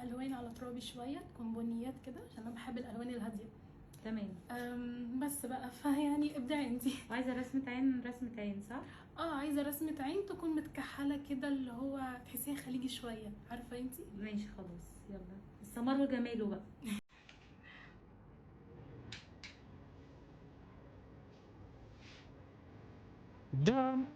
الوان على ترابي شويه، تكون بنيات كده عشان انا بحب الالوان الهاديه. تمام. بس بقى فيعني ابدعي انتي. عايزه رسمه عين، رسمه عين صح؟ عايزه رسمه عين تكون متكحله كده، اللي هو تحسيها خليجي شويه، عارفه انتي. ماشي خلاص، يلا السمر وجماله بقى. دام